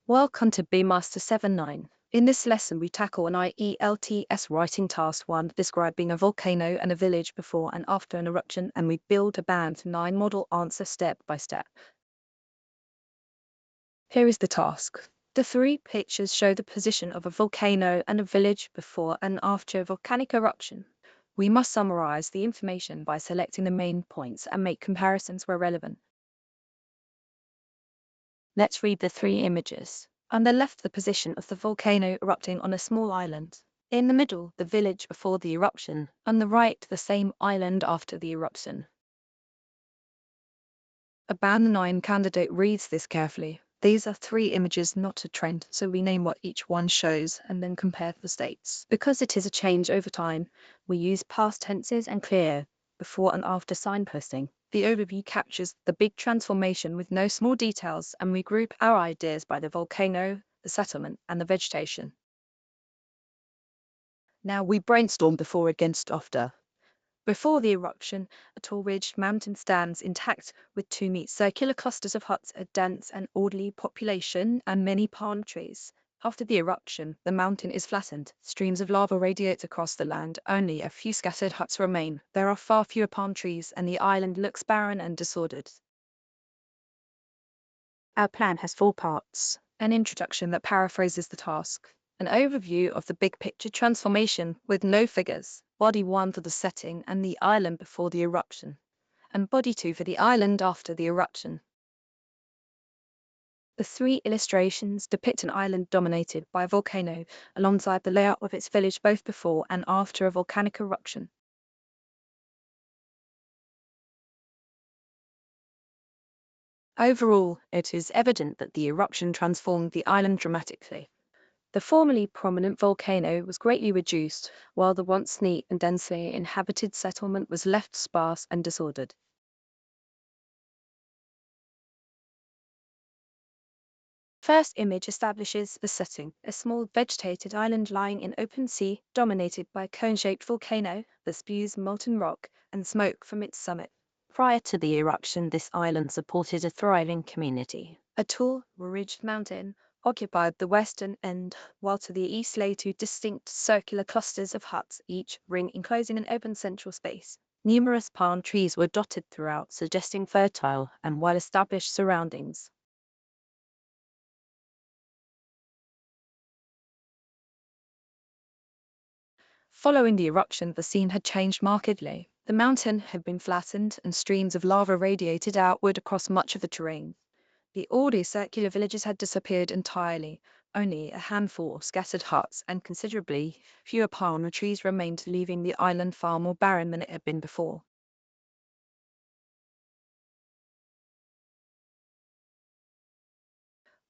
Welcome to band9. In this lesson, we tackle an ielts writing task 1 describing a volcano and a village before and after an eruption, and we build a band9 model answer step by step. Here is the task. The three pictures show the position of a volcano and a village before and after a volcanic eruption. We must summarize the information by selecting the main points and make comparisons where relevant. Let's read the three images. On the left, the position of the volcano erupting on a small island. In the middle, the village before the eruption. On the right, the same island after the eruption. A band9 candidate reads this carefully. These are three images, not a trend, so we name what each one shows and then compare the states. Because it is a change over time, we use past tenses and clear, before and after signposting. The overview captures the big transformation with no small details, and we group our ideas by the volcano, the settlement, and the vegetation. Now we brainstorm before against after. Before the eruption, a tall ridged mountain stands intact with two neat circular clusters of huts, a dense and orderly population, and many palm trees. After the eruption, the mountain is flattened. Streams of lava radiate across the land. Only a few scattered huts remain. There are far fewer palm trees, and the island looks barren and disordered. Our plan has 4 parts. An introduction that paraphrases the task. An overview of the big picture transformation with no figures. Body 1 for the setting and the island before the eruption. And body 2 for the island after the eruption. The three illustrations depict an island dominated by a volcano alongside the layout of its village both before and after a volcanic eruption. Overall, it is evident that the eruption transformed the island dramatically. The formerly prominent volcano was greatly reduced, while the once neat and densely inhabited settlement was left sparse and disordered. First image establishes the setting, a small vegetated island lying in open sea, dominated by a cone-shaped volcano that spews molten rock and smoke from its summit. Prior to the eruption, this island supported a thriving community. A tall, ridged mountain occupied the western end, while to the east lay two distinct circular clusters of huts, each ring enclosing an open central space. Numerous palm trees were dotted throughout, suggesting fertile and well-established surroundings. Following the eruption, the scene had changed markedly. The mountain had been flattened, and streams of lava radiated outward across much of the terrain. The already circular villages had disappeared entirely. Only a handful of scattered huts and considerably fewer palm trees remained, leaving the island far more barren than it had been before.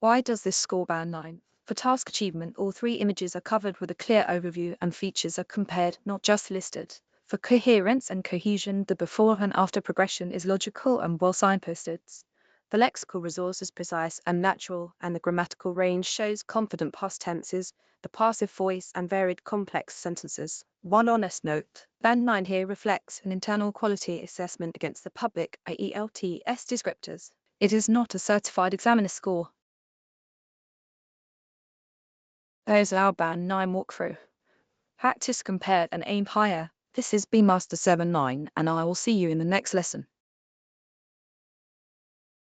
Why does this score band9? For task achievement, all three images are covered with a clear overview and features are compared, not just listed. For coherence and cohesion, the before and after progression is logical and well signposted. The lexical resource is precise and natural, and the grammatical range shows confident past tenses, the passive voice, and varied complex sentences. One honest note, band9 here reflects an internal quality assessment against the public ielts descriptors. It is not a certified examiner score. There's our band9 walkthrough. Practice, compare, and aim higher. This is bmaster79, and I will see you in the next lesson.